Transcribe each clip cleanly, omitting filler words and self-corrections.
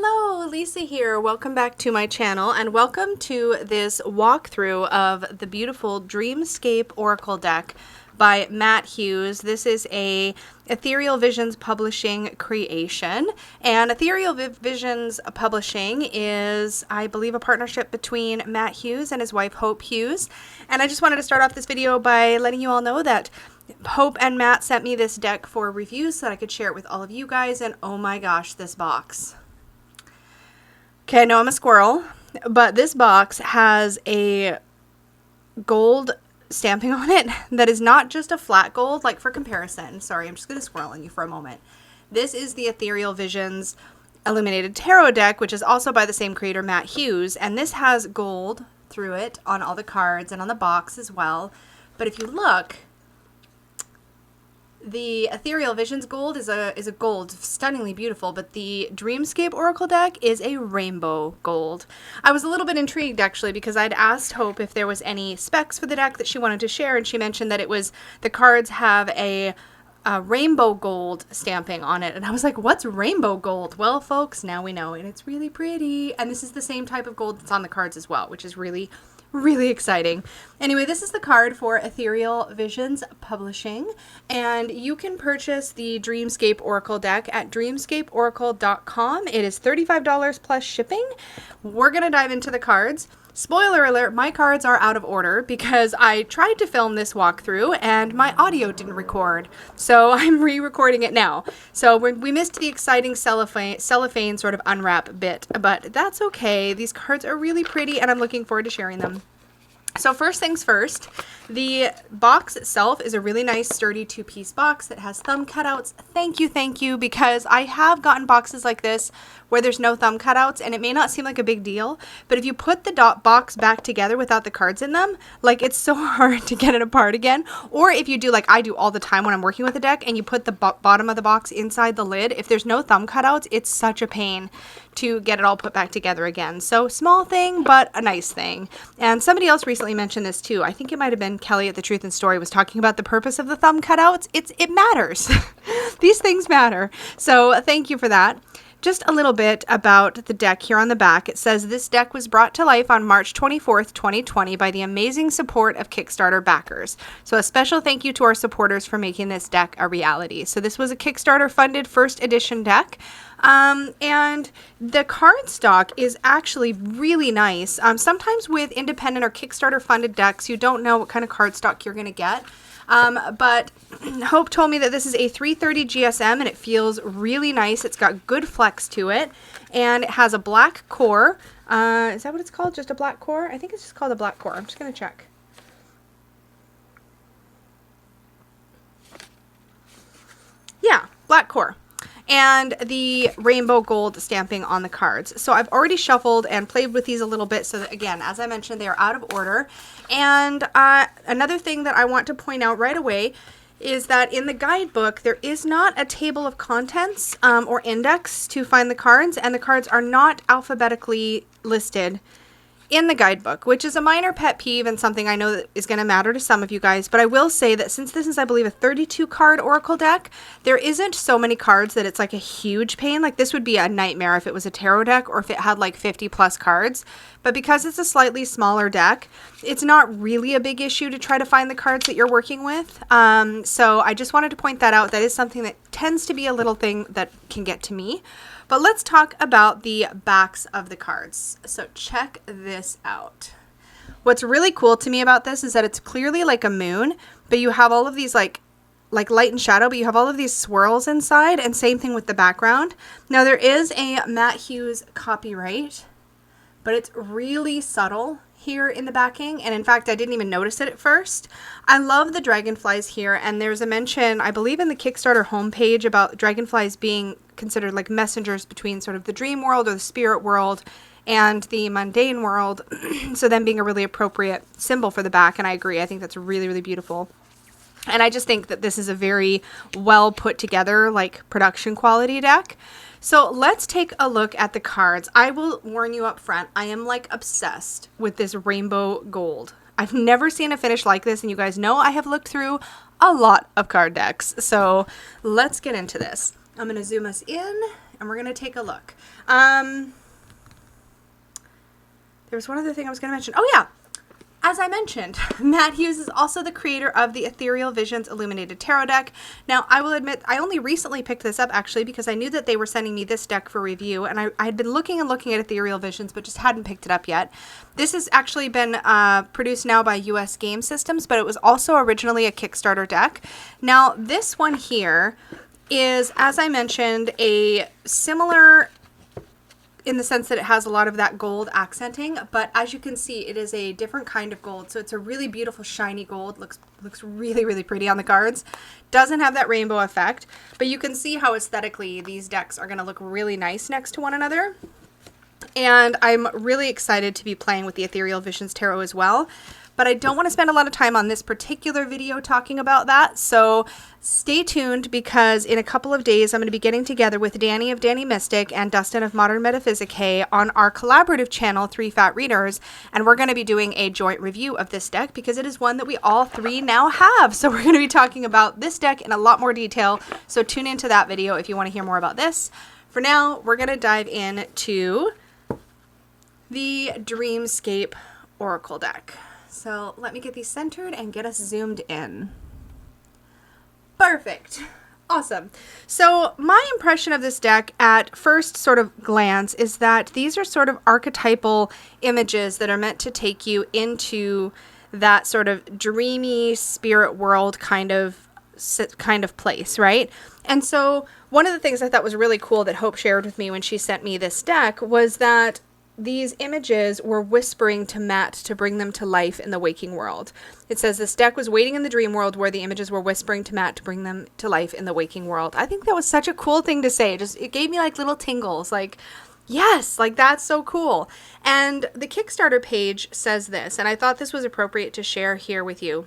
Hello, Lisa here. Welcome back to my channel and welcome to this walkthrough of the beautiful Dreamscape Oracle deck by Matt Hughes. This is a Ethereal Visions Publishing creation, and Ethereal Visions Publishing is, I believe, a partnership between Matt Hughes and his wife Hope Hughes. And I just wanted to start off this video by letting you all know that Hope and Matt sent me this deck for review so that I could share it with all of you guys, and oh my gosh, this box. Okay, I know I'm a squirrel, but this box has a gold stamping on it that is not just a flat gold, like for comparison. Sorry, I'm just going to squirrel on you for a moment. This is the Ethereal Visions Illuminated Tarot deck, which is also by the same creator, Matt Hughes, and this has gold through it on all the cards and on the box as well. But if you look, the Ethereal Visions gold is a gold, stunningly beautiful, but the Dreamscape Oracle deck is a rainbow gold. I was a little bit intrigued actually because I'd asked Hope if there was any specs for the deck that she wanted to share, and she mentioned that it was the cards have a rainbow gold stamping on it, and I was like, what's rainbow gold? Well, folks, now we know, and it's really pretty, and this is the same type of gold that's on the cards as well, which is really exciting. Anyway, this is the card for Ethereal Visions Publishing, and you can purchase the Dreamscape Oracle deck at dreamscapeoracle.com. It is $35 plus shipping. We're going to dive into the cards. Spoiler alert, my cards are out of order because I tried to film this walkthrough and my audio didn't record. So I'm re-recording it now. So we missed the exciting cellophane sort of unwrap bit, but that's okay. These cards are really pretty and I'm looking forward to sharing them. So first things first, the box itself is a really nice sturdy two-piece box that has thumb cutouts. Thank you, because I have gotten boxes like this where there's no thumb cutouts and it may not seem like a big deal, but if you put the box back together without the cards in them, like it's so hard to get it apart again. Or if you do like I do all the time when I'm working with a deck and you put the bottom of the box inside the lid, if there's no thumb cutouts, it's such a pain to get it all put back together again. So small thing, but a nice thing. And somebody else recently mentioned this too. I think it might have been Kelly at The Truth and Story was talking about the purpose of the thumb cutouts. It matters. These things matter. So thank you for that. Just a little bit about the deck here on the back. It says this deck was brought to life on March 24th, 2020 by the amazing support of Kickstarter backers. So a special thank you to our supporters for making this deck a reality. So this was a Kickstarter funded first edition deck. And the card stock is actually really nice. Sometimes with independent or Kickstarter funded decks, you don't know what kind of card stock you're going to get. But Hope told me that this is a 330 GSM and it feels really nice. It's got good flex to it and it has a black core. Is that what it's called? Just a black core? I think it's just called a black core. I'm just going to check. Yeah, black core. And the rainbow gold stamping on the cards. So I've already shuffled and played with these a little bit. So that, again, as I mentioned, they are out of order. And another thing that I want to point out right away is that in the guidebook, there is not a table of contents or index to find the cards. And the cards are not alphabetically listed in the guidebook, which is a minor pet peeve and something I know that is going to matter to some of you guys. But I will say that since this is, I believe, a 32 card Oracle deck, there isn't so many cards that it's like a huge pain. Like this would be a nightmare if it was a tarot deck or if it had like 50 plus cards. But because it's a slightly smaller deck, it's not really a big issue to try to find the cards that you're working with. So I just wanted to point that out. That is something that tends to be a little thing that can get to me. But let's talk about the backs of the cards. So check this out. What's really cool to me about this is that it's clearly like a moon, but you have all of these like light and shadow, but you have all of these swirls inside, and same thing with the background. Now there is a Matt Hughes copyright, but it's really subtle here in the backing, and in fact I didn't even notice it at first. I love the dragonflies here, and there's a mention, I believe, in the Kickstarter homepage about dragonflies being considered like messengers between sort of the dream world or the spirit world and the mundane world. So them being a really appropriate symbol for the back, and I agree. I think that's really beautiful. And I just think that this is a very well put together, like production quality deck. So let's take a look at the cards. I will warn you up front, I am like obsessed with this rainbow gold. I've never seen a finish like this, and you guys know I have looked through a lot of card decks. So let's get into this. I'm going to zoom us in and we're going to take a look. There was one other thing I was going to mention. Oh, yeah. As I mentioned, Matt Hughes is also the creator of the Ethereal Visions Illuminated Tarot deck. Now, I will admit, I only recently picked this up, actually, because I knew that they were sending me this deck for review, and I had been looking and looking at Ethereal Visions, but just hadn't picked it up yet. This has actually been produced now by US Game Systems, but it was also originally a Kickstarter deck. Now, this one here is, as I mentioned, a similar in the sense that it has a lot of that gold accenting, but as you can see, it is a different kind of gold. So it's a really beautiful shiny gold. Looks really, really pretty on the cards. Doesn't have that rainbow effect, but you can see how aesthetically these decks are going to look really nice next to one another. And I'm really excited to be playing with the Ethereal Visions Tarot as well. But I don't want to spend a lot of time on this particular video talking about that. So stay tuned, because in a couple of days, I'm going to be getting together with Danny of Danny Mystic and Dustin of Modern Metaphysicae on our collaborative channel, 3 Fat Readers. And we're going to be doing a joint review of this deck because it is one that we all 3 now have. So we're going to be talking about this deck in a lot more detail. So tune into that video if you want to hear more about this. For now, we're going to dive into the Dreamscape Oracle deck. So let me get these centered and get us zoomed in. Perfect. Awesome. So my impression of this deck at first sort of glance is that these are sort of archetypal images that are meant to take you into that sort of dreamy spirit world kind of place, right? And so one of the things I thought was really cool that Hope shared with me when she sent me this deck was that these images were whispering to Matt to bring them to life in the waking world. It says this deck was waiting in the dream world where the images were whispering to Matt to bring them to life in the waking world. I think that was such a cool thing to say. It gave me like little tingles, like, yes, like that's so cool. And the Kickstarter page says this, and I thought this was appropriate to share here with you.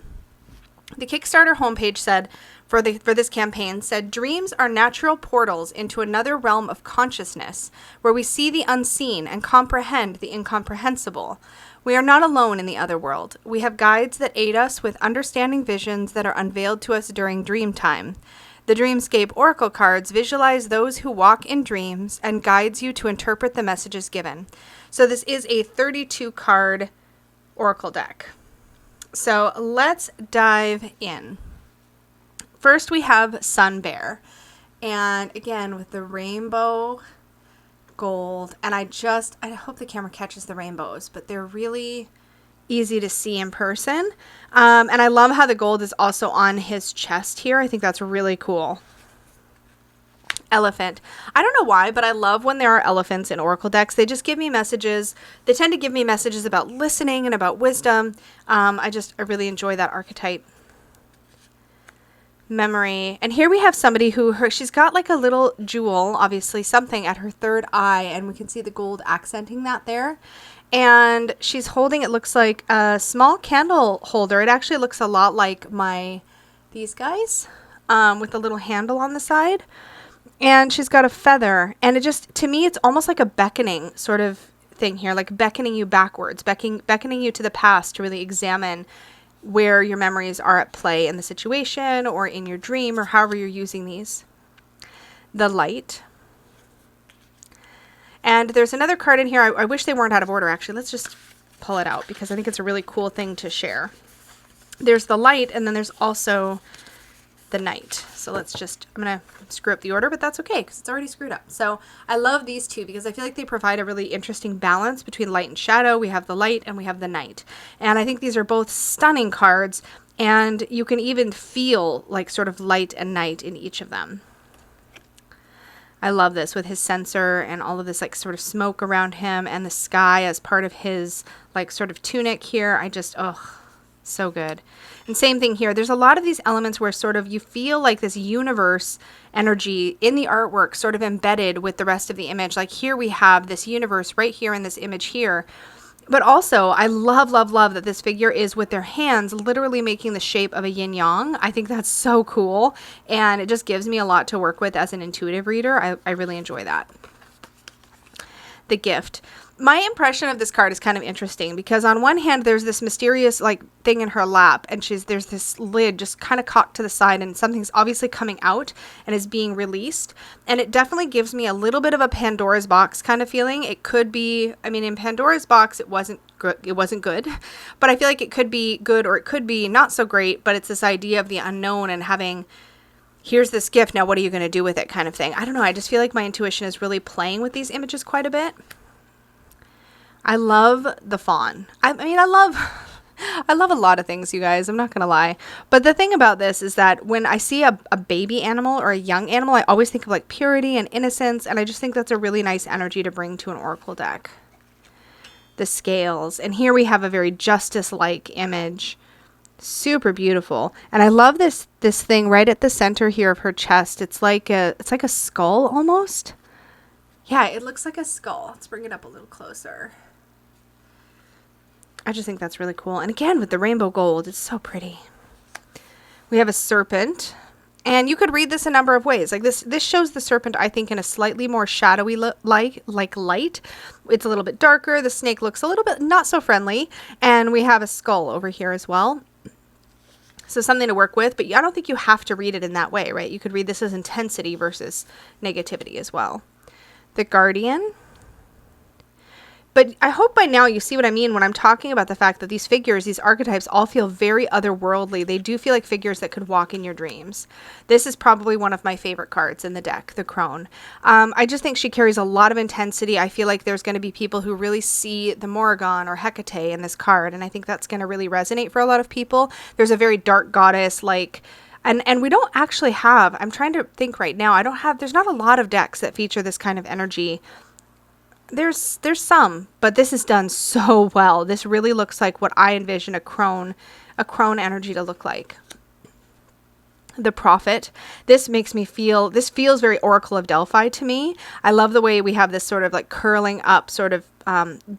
The Kickstarter homepage said, for this campaign, said, dreams are natural portals into another realm of consciousness where we see the unseen and comprehend the incomprehensible. We are not alone in the other world. We have guides that aid us with understanding visions that are unveiled to us during dream time. The Dreamscape Oracle cards visualize those who walk in dreams and guides you to interpret the messages given. So this is a 32 card Oracle deck. So let's dive in. First, we have Sun Bear, and again with the rainbow gold, and I hope the camera catches the rainbows, but they're really easy to see in person. And I love how the gold is also on his chest here. I think that's really cool. Elephant. I don't know why, but I love when there are elephants in Oracle decks. They just give me messages. They tend to give me messages about listening and about wisdom. I really enjoy that archetype. Memory. And here we have somebody who she's got like a little jewel, obviously something at her third eye, and we can see the gold accenting that there. And she's holding, it looks like a small candle holder. It actually looks a lot like these guys with a little handle on the side. And she's got a feather, and it just, to me, it's almost like a beckoning sort of thing here, like beckoning you backwards, beckoning you to the past to really examine where your memories are at play in the situation or in your dream or however you're using these. The light. And there's another card in here. I wish they weren't out of order, actually. Let's just pull it out because I think it's a really cool thing to share. There's the light, and then there's also the night. So I'm going to screw up the order, but that's okay because it's already screwed up. So I love these two because I feel like they provide a really interesting balance between light and shadow. We have the light and we have the night. And I think these are both stunning cards, and you can even feel like sort of light and night in each of them. I love this with his censer and all of this like sort of smoke around him and the sky as part of his like sort of tunic here. So good. And same thing here. There's a lot of these elements where sort of you feel like this universe energy in the artwork sort of embedded with the rest of the image. Like here we have this universe right here in this image here. But also I love, love, love that this figure is with their hands literally making the shape of a yin yang. I think that's so cool. And it just gives me a lot to work with as an intuitive reader. I really enjoy that. The gift. My impression of this card is kind of interesting because on one hand, there's this mysterious like thing in her lap, and there's this lid just kind of cocked to the side, and something's obviously coming out and is being released. And it definitely gives me a little bit of a Pandora's box kind of feeling. It could be, I mean, in Pandora's box, it wasn't good, but I feel like it could be good or it could be not so great. But it's this idea of the unknown and having, here's this gift, now what are you going to do with it kind of thing. I don't know. I just feel like my intuition is really playing with these images quite a bit. I love the fawn. I mean, I love a lot of things, you guys. I'm not going to lie. But the thing about this is that when I see a baby animal or a young animal, I always think of like purity and innocence. And I just think that's a really nice energy to bring to an oracle deck. The scales. And here we have a very justice-like image. Super beautiful. And I love this thing right at the center here of her chest. It's like a skull almost. Yeah, it looks like a skull. Let's bring it up a little closer. I just think that's really cool. And again, with the rainbow gold, it's so pretty. We have a serpent. And you could read this a number of ways. Like this shows the serpent, I think, in a slightly more shadowy like light. It's a little bit darker. The snake looks a little bit not so friendly. And we have a skull over here as well. So something to work with. But I don't think you have to read it in that way, right? You could read this as intensity versus negativity as well. The guardian. But I hope by now you see what I mean when I'm talking about the fact that these figures, these archetypes, all feel very otherworldly. They do feel like figures that could walk in your dreams. This is probably one of my favorite cards in the deck, the crone. I just think she carries a lot of intensity. I feel like there's going to be people who really see the Morrigan or Hecate in this card, and I think that's going to really resonate for a lot of people. There's a very dark goddess, like... And we don't actually have, I'm trying to think right now, there's not a lot of decks that feature this kind of energy. There's some, but this is done so well. This really looks like what I envision a crone energy to look like. The prophet. This feels very Oracle of Delphi to me. I love the way we have this sort of like curling up sort of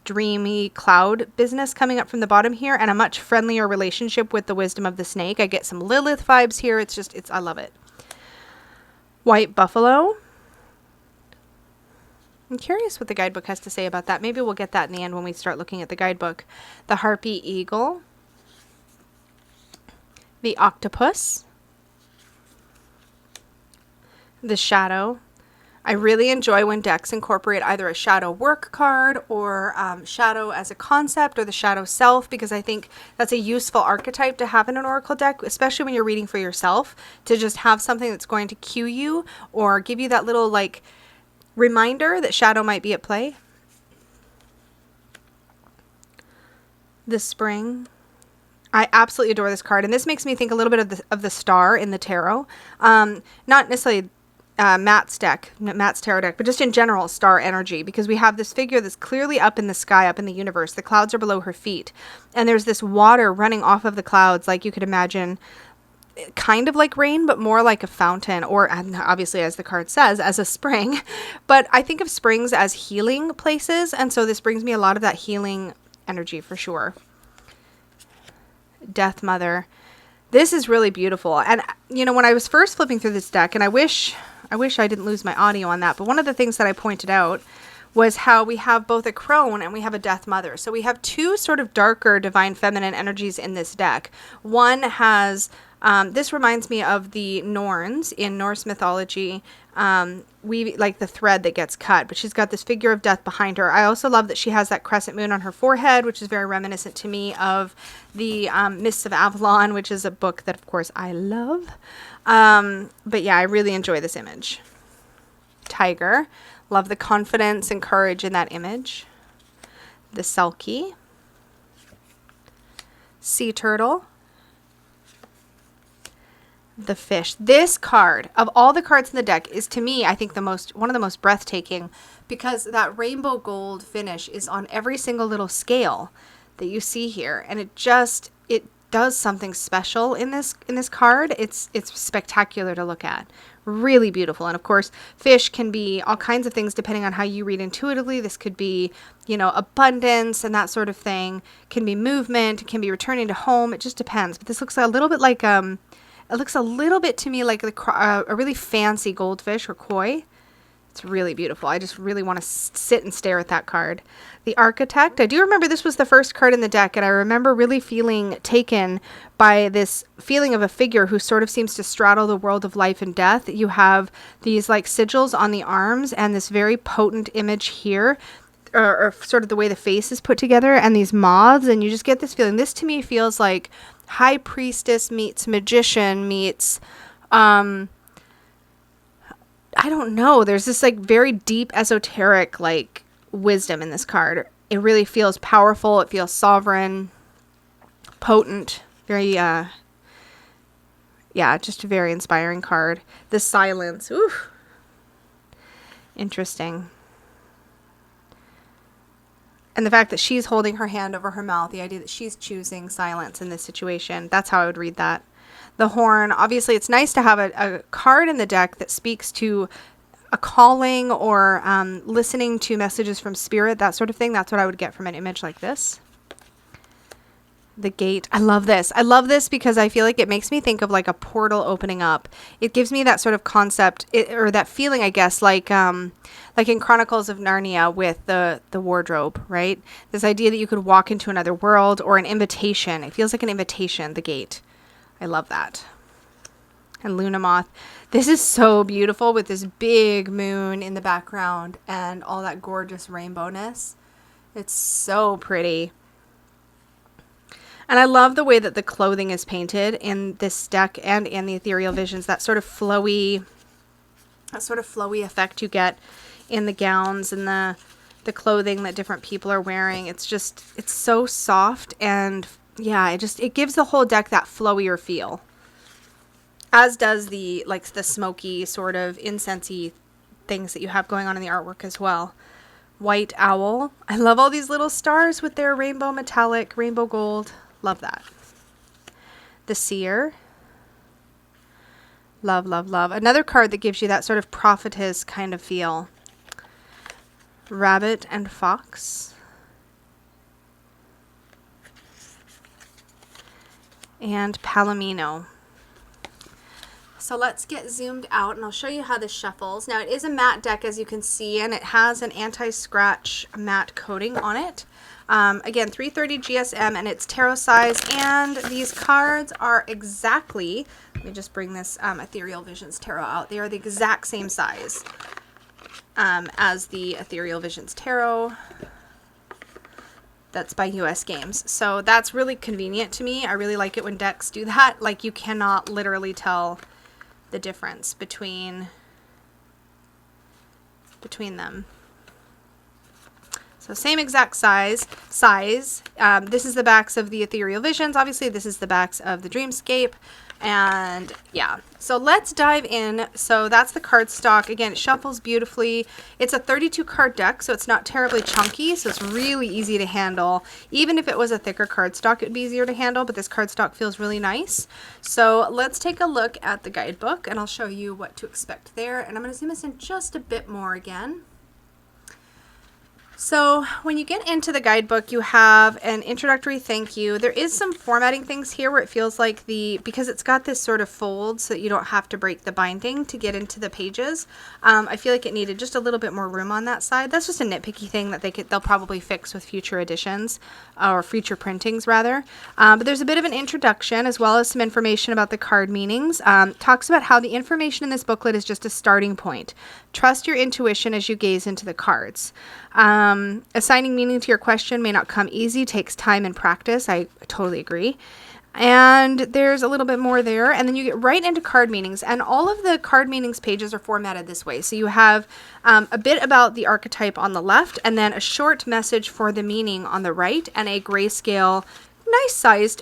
dreamy cloud business coming up from the bottom here, and a much friendlier relationship with the wisdom of the snake. I get some Lilith vibes here. I love it. White buffalo. I'm curious what the guidebook has to say about that. Maybe we'll get that in the end when we start looking at the guidebook. The harpy eagle. The octopus. The shadow. I really enjoy when decks incorporate either a shadow work card or shadow as a concept or the shadow self, because I think that's a useful archetype to have in an oracle deck, especially when you're reading for yourself, to just have something that's going to cue you or give you that little like reminder that shadow might be at play. The spring. I absolutely adore this card, and this makes me think a little bit of the star in the tarot. Not necessarily Matt's tarot deck, but just in general star energy, because we have this figure that's clearly up in the sky, up in the universe. The clouds are below her feet, and there's this water running off of the clouds, like you could imagine, kind of like rain, but more like a fountain, or obviously, as the card says, as a spring. But I think of springs as healing places, and so this brings me a lot of that healing energy for sure. Death Mother. This is really beautiful. And you know, when I was first flipping through this deck, and I wish I didn't lose my audio on that, but one of the things that I pointed out was how we have both a crone and we have a death mother. So we have two sort of darker divine feminine energies in this deck. One has this reminds me of the Norns in Norse mythology. We like the thread that gets cut, but she's got this figure of death behind her. I also love that she has that crescent moon on her forehead, which is very reminiscent to me of the Mists of Avalon, which is a book that, of course, I love. But yeah, I really enjoy this image. Tiger. Love the confidence and courage in that image. The Selkie. Sea turtle. The fish. This card, of all the cards in the deck, is to me, I think, one of the most breathtaking, because that rainbow gold finish is on every single little scale that you see here, and it does something special in this card. It's spectacular to look at. Really beautiful. And of course, fish can be all kinds of things depending on how you read intuitively. This could be, you know, abundance and that sort of thing. Can be movement, can be returning to home. It just depends. But this looks a little bit like it looks a little bit to me like a really fancy goldfish or koi. It's really beautiful. I just really want to sit and stare at that card. The Architect. I do remember this was the first card in the deck, and I remember really feeling taken by this feeling of a figure who sort of seems to straddle the world of life and death. You have these like sigils on the arms and this very potent image here, or sort of the way the face is put together, and these moths, and you just get this feeling. This to me feels like High Priestess meets Magician meets... I don't know. There's this like very deep esoteric like wisdom in this card. It really feels powerful. It feels sovereign, potent, very, yeah, just a very inspiring card. The Silence. Ooh. Interesting. And the fact that she's holding her hand over her mouth, the idea that she's choosing silence in this situation. That's how I would read that. The Horn, obviously it's nice to have a card in the deck that speaks to a calling or listening to messages from spirit, that sort of thing. That's what I would get from an image like this. The Gate. I love this. I love this because I feel like it makes me think of like a portal opening up. It gives me that sort of concept, or that feeling, I guess, like in Chronicles of Narnia with the wardrobe, right? This idea that you could walk into another world, or an invitation. It feels like an invitation, the Gate. I love that. And Luna Moth. This is so beautiful with this big moon in the background and all that gorgeous rainbowness. It's so pretty. And I love the way that the clothing is painted in this deck and in the Ethereal Visions. That sort of flowy effect you get in the gowns and the clothing that different people are wearing. It's so soft, and yeah, it gives the whole deck that flowier feel. As does the smoky sort of incensey things that you have going on in the artwork as well. White Owl. I love all these little stars with their rainbow metallic, rainbow gold. Love that. The Seer. Love, love, love. Another card that gives you that sort of prophetess kind of feel. Rabbit and Fox. And Palomino. So let's get zoomed out and I'll show you how this shuffles. Now it is a matte deck, as you can see, and it has an anti-scratch matte coating on it. Again, 330 GSM, and it's tarot size, and these cards are exactly, let me just bring this Ethereal Visions Tarot out. They are the exact same size as the Ethereal Visions Tarot. That's by US Games. So that's really convenient to me. I really like it when decks do that. Like, you cannot literally tell the difference between them. So same exact size. This is the backs of the Ethereal Visions. Obviously, this is the backs of the Dreamscape. And yeah, so let's dive in. So that's the card stock. Again, it shuffles beautifully. It's a 32 card deck, so it's not terribly chunky, so it's really easy to handle. Even if it was a thicker card stock, it would be easier to handle, but this card stock feels really nice. So let's take a look at the guidebook, and I'll show you what to expect there. And I'm going to zoom this in just a bit more again. So when you get into the guidebook, you have an introductory thank you. There is some formatting things here where it feels like because it's got this sort of fold so that you don't have to break the binding to get into the pages. I feel like it needed just a little bit more room on that side. That's just a nitpicky thing that they'll probably fix with future editions, or future printings rather. But there's a bit of an introduction as well as some information about the card meanings. Talks about how the information in this booklet is just a starting point. Trust your intuition as you gaze into the cards. Assigning meaning to your question may not come easy, takes time and practice. I totally agree. And there's a little bit more there, and then you get right into card meanings, and all of the card meanings pages are formatted this way. So you have a bit about the archetype on the left, and then a short message for the meaning on the right, and a grayscale, nice sized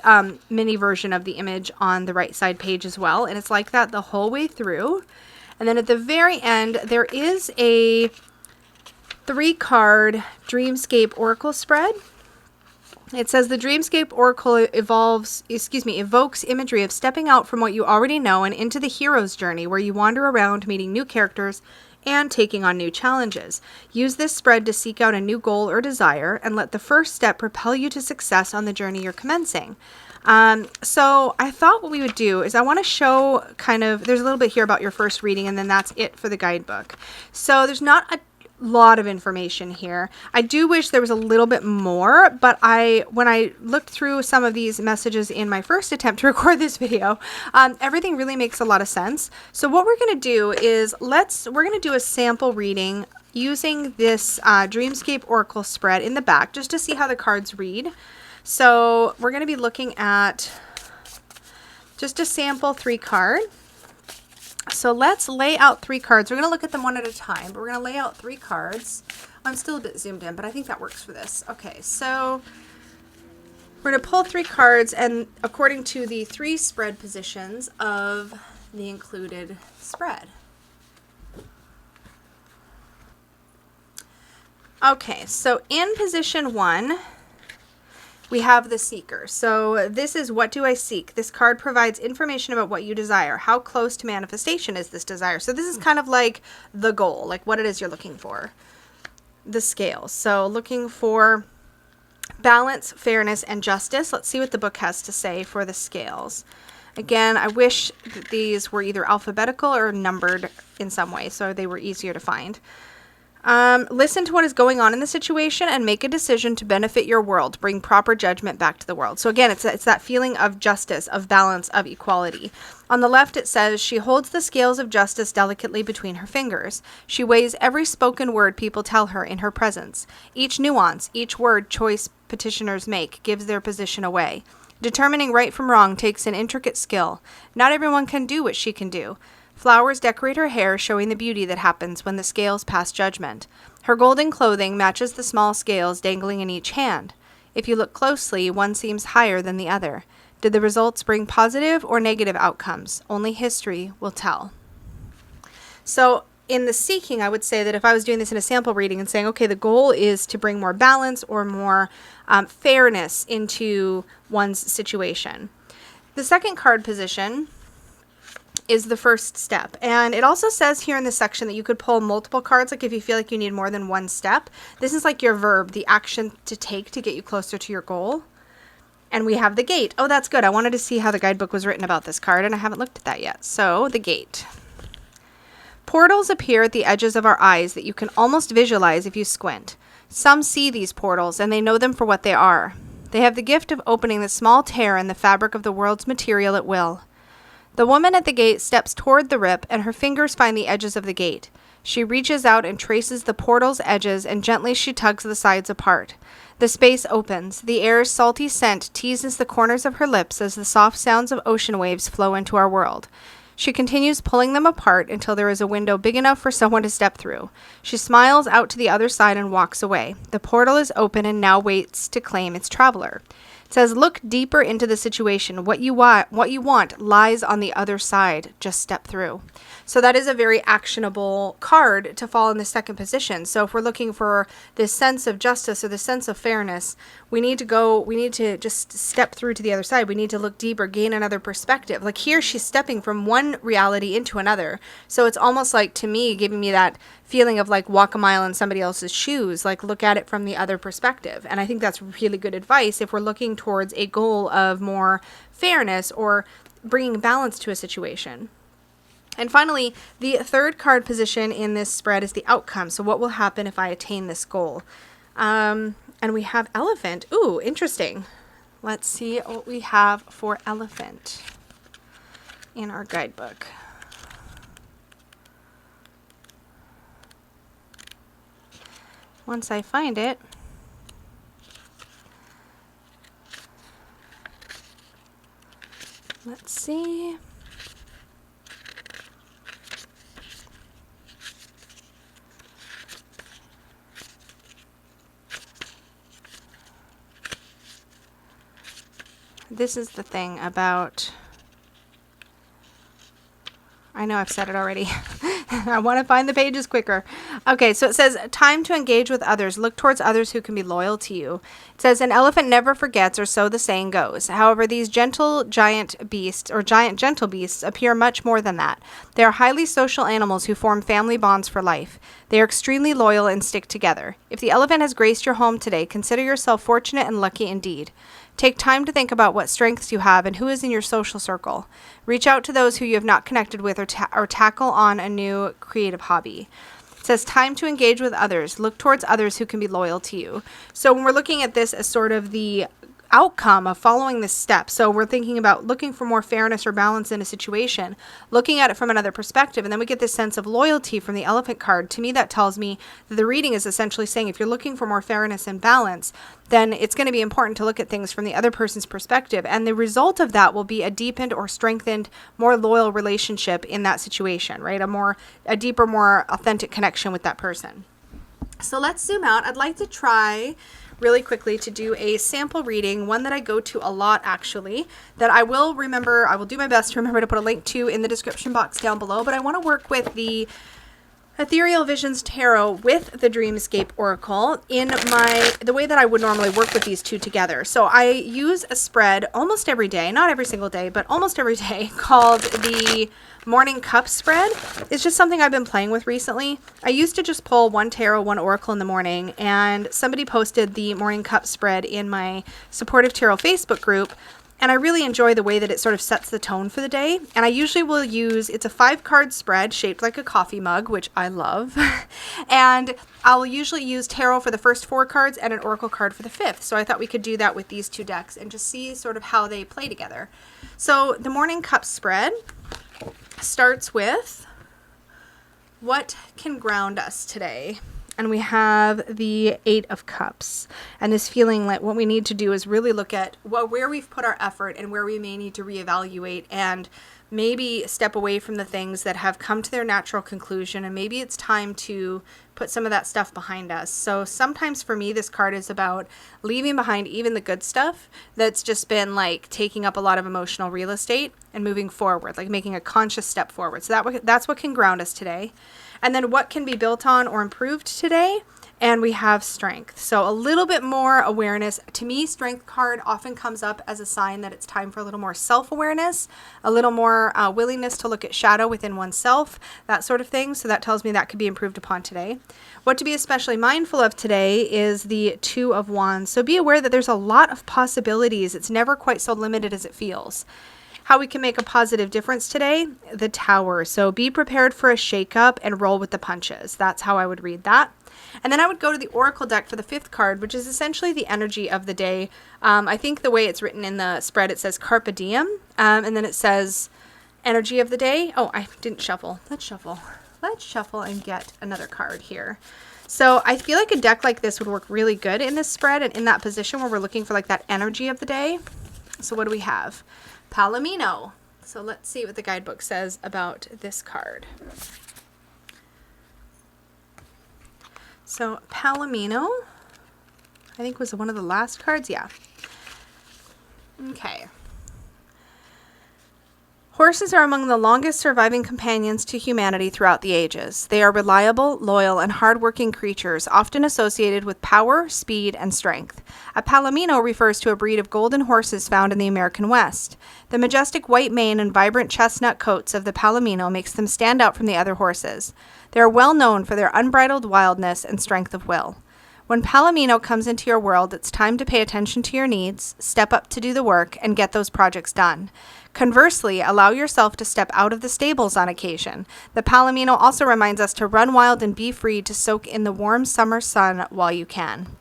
mini version of the image on the right side page as well. And it's like that the whole way through. And then at the very end, there is a 3-card Dreamscape Oracle spread. It says the Dreamscape Oracle evokes imagery of stepping out from what you already know and into the hero's journey, where you wander around meeting new characters and taking on new challenges. Use this spread to seek out a new goal or desire, and let the first step propel you to success on the journey you're commencing. So I thought what we would do is I want to show kind of, there's a little bit here about your first reading, and then that's it for the guidebook. So there's not a lot of information here. I do wish there was a little bit more, but when I looked through some of these messages in my first attempt to record this video, everything really makes a lot of sense. So what we're going to do is we're going to do a sample reading using this Dreamscape Oracle spread in the back, just to see how the cards read. So we're going to be looking at just a sample 3 card. So let's lay out 3 cards. We're going to look at them one at a time, but we're going to lay out 3 cards. I'm still a bit zoomed in, but I think that works for this. Okay, so we're going to pull 3 cards, and according to the 3 spread positions of the included spread. Okay, so in position 1, we have the Seeker. So this is, what do I seek? This card provides information about what you desire. How close to manifestation is this desire? So this is kind of like the goal, like what it is you're looking for. The Scales. So looking for balance, fairness, and justice. Let's see what the book has to say for the Scales. Again, I wish that these were either alphabetical or numbered in some way, so they were easier to find. Listen to what is going on in the situation and make a decision to benefit your world. Bring proper judgment back to the world. So again, it's that feeling of justice, of balance, of equality. On the left, it says, she holds the scales of justice delicately between her fingers. She weighs every spoken word people tell her in her presence. Each nuance, each word choice petitioners make gives their position away. Determining right from wrong takes an intricate skill. Not everyone can do what she can do. Flowers decorate her hair, showing the beauty that happens when the scales pass judgment. Her golden clothing matches the small scales dangling in each hand. If you look closely, one seems higher than the other. Did the results bring positive or negative outcomes? Only history will tell. So in the seeking, I would say that if I was doing this in a sample reading and saying, okay, the goal is to bring more balance or more fairness into one's situation. The second card position is the first step. And it also says here in this section that you could pull multiple cards, like if you feel like you need more than one step. This is like your verb, the action to take to get you closer to your goal. And we have the Gate. Oh, that's good. I wanted to see how the guidebook was written about this card, and I haven't looked at that yet. So, the Gate. Portals appear at the edges of our eyes that you can almost visualize if you squint. Some see these portals, and they know them for what they are. They have the gift of opening the small tear in the fabric of the world's material at will. The woman at the gate steps toward the rip, and her fingers find the edges of the gate. She reaches out and traces the portal's edges, and gently she tugs the sides apart. The space opens. The air's salty scent teases the corners of her lips as the soft sounds of ocean waves flow into our world. She continues pulling them apart until there is a window big enough for someone to step through. She smiles out to the other side and walks away. The portal is open and now waits to claim its traveler. It says, look deeper into the situation. What you want lies on the other side. Just step through. So that is a very actionable card to fall in the second position. So if we're looking for this sense of justice or the sense of fairness, we need to just step through to the other side. We need to look deeper, gain another perspective. Like here, she's stepping from one reality into another. So it's almost like, to me, giving me that feeling of like walk a mile in somebody else's shoes, like look at it from the other perspective. And I think that's really good advice if we're looking towards a goal of more fairness or bringing balance to a situation. And finally, the third card position in this spread is the outcome. So what will happen if I attain this goal? And we have Elephant. Ooh, interesting. Let's see what we have for Elephant in our guidebook. Once I find it, let's see. This is the thing about, I know I've said it already. I want to find the pages quicker. Okay, so it says, time to engage with others. Look towards others who can be loyal to you. It says, an elephant never forgets, or so the saying goes. However, these giant gentle beasts appear much more than that. They are highly social animals who form family bonds for life. They are extremely loyal and stick together. If the elephant has graced your home today, consider yourself fortunate and lucky indeed. Take time to think about what strengths you have and who is in your social circle. Reach out to those who you have not connected with or tackle on a new creative hobby. It says time to engage with others. Look towards others who can be loyal to you. So when we're looking at this as sort of the outcome of following this step, so we're thinking about looking for more fairness or balance in a situation, looking at it from another perspective, and then we get this sense of loyalty from the elephant card. To me, that tells me that the reading is essentially saying if you're looking for more fairness and balance, then it's going to be important to look at things from the other person's perspective, and the result of that will be a deepened or strengthened, more loyal relationship in that situation, right? A deeper, more authentic connection with that person. So let's zoom out. I'd like to try really quickly to do a sample reading, one that I go to a lot actually, that I will do my best to remember to put a link to in the description box down below, but I want to work with the Ethereal Visions Tarot with the Dreamscape Oracle in the way that I would normally work with these two together. So I use a spread almost every day, not every single day, but almost every day, called the Morning Cup spread. It's just something I've been playing with recently. I used to just pull one tarot, one oracle in the morning, and somebody posted the Morning Cup spread in my Supportive Tarot Facebook group. And I really enjoy the way that it sort of sets the tone for the day. And I usually will it's a 5-card spread shaped like a coffee mug, which I love. And I'll usually use tarot for the first 4 cards and an oracle card for the 5th. So I thought we could do that with these 2 decks and just see sort of how they play together. So the Morning Cup spread starts with what can ground us today. And we have the 8 of Cups, and this feeling like what we need to do is really look at where we've put our effort and where we may need to reevaluate and maybe step away from the things that have come to their natural conclusion, and maybe it's time to put some of that stuff behind us. So sometimes for me, this card is about leaving behind even the good stuff that's just been like taking up a lot of emotional real estate and moving forward, like making a conscious step forward. So that's what can ground us today. And then what can be built on or improved today? And we have strength. So a little bit more awareness. To me, strength card often comes up as a sign that it's time for a little more self-awareness, a little more willingness to look at shadow within oneself, that sort of thing. So that tells me that could be improved upon today. What to be especially mindful of today is the 2 of Wands. So be aware that there's a lot of possibilities. It's never quite so limited as it feels. How we can make a positive difference today, the Tower. So be prepared for a shakeup and roll with the punches. That's how I would read that. And then I would go to the Oracle deck for the 5th card, which is essentially the energy of the day. I think the way it's written in the spread, it says Carpe Diem, and then it says energy of the day. Oh, I didn't shuffle. Let's shuffle. Let's shuffle and get another card here. So I feel like a deck like this would work really good in this spread and in that position where we're looking for like that energy of the day. So what do we have? Palomino. So let's see what the guidebook says about this card. So Palomino, I think was one of the last cards. Yeah. Okay. Horses are among the longest surviving companions to humanity throughout the ages. They are reliable, loyal, and hardworking creatures, often associated with power, speed, and strength. A Palomino refers to a breed of golden horses found in the American West. The majestic white mane and vibrant chestnut coats of the Palomino makes them stand out from the other horses. They are well known for their unbridled wildness and strength of will. When Palomino comes into your world, it's time to pay attention to your needs, step up to do the work, and get those projects done. Conversely, allow yourself to step out of the stables on occasion. The Palomino also reminds us to run wild and be free to soak in the warm summer sun while you can.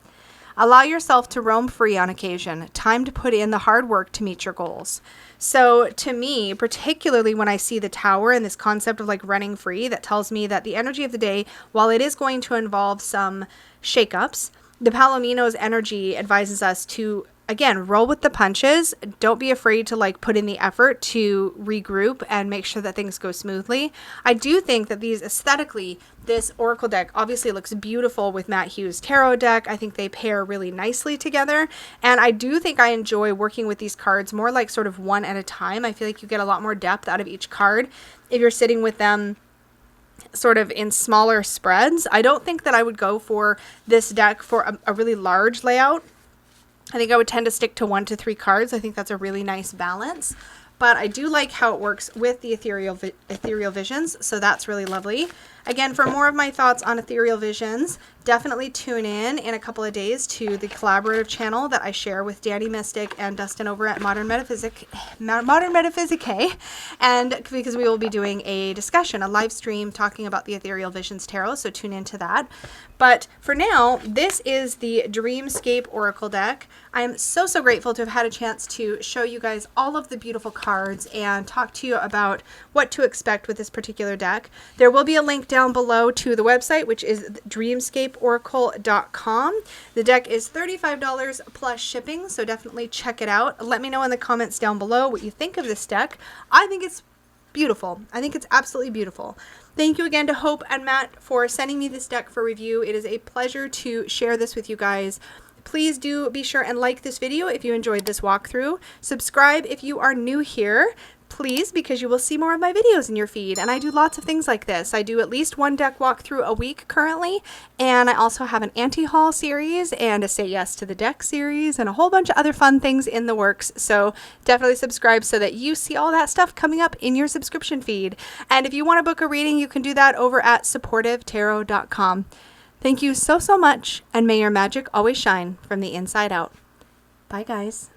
Allow yourself to roam free on occasion. Time to put in the hard work to meet your goals. So to me, particularly when I see the Tower and this concept of like running free, that tells me that the energy of the day, while it is going to involve some shakeups, the Palomino's energy advises us to, again, roll with the punches. Don't be afraid to like put in the effort to regroup and make sure that things go smoothly. I do think that these aesthetically, this Oracle deck obviously looks beautiful with Matt Hughes' tarot deck. I think they pair really nicely together. And I do think I enjoy working with these cards more like sort of one at a time. I feel like you get a lot more depth out of each card if you're sitting with them sort of in smaller spreads. I don't think that I would go for this deck for a really large layout. I think I would tend to stick to 1 to 3 cards. I think that's a really nice balance. but I do like how it works with the ethereal visions, so that's really lovely. Again, for more of my thoughts on ethereal visions, definitely tune in a couple of days to the collaborative channel that I share with Danny Mystic and Dustin over at Modern Metaphysique, and because we will be doing a discussion, a live stream talking about the Ethereal Visions Tarot, so tune into that. But for now, this is the Dreamscape Oracle deck. I am so grateful to have had a chance to show you guys all of the beautiful cards and talk to you about what to expect with this particular deck. There will be a link down below to the website, which is dreamscapeoracle.com. The deck is $35 plus shipping, so definitely check it out. Let me know in the comments down below what you think of this deck. I think it's beautiful. I think it's absolutely beautiful. Thank you again to Hope and Matt for sending me this deck for review. It is a pleasure to share this with you guys. Please do be sure and like this video if you enjoyed this walkthrough. Subscribe if you are new here, please, because you will see more of my videos in your feed. And I do lots of things like this. I do at least one deck walkthrough a week currently, and I also have an anti-haul series and a Say Yes to the Deck series and a whole bunch of other fun things in the works. So definitely subscribe so that you see all that stuff coming up in your subscription feed. And if you want to book a reading, you can do that over at supportivetarot.com. Thank you so much, and may your magic always shine from the inside out. Bye, guys.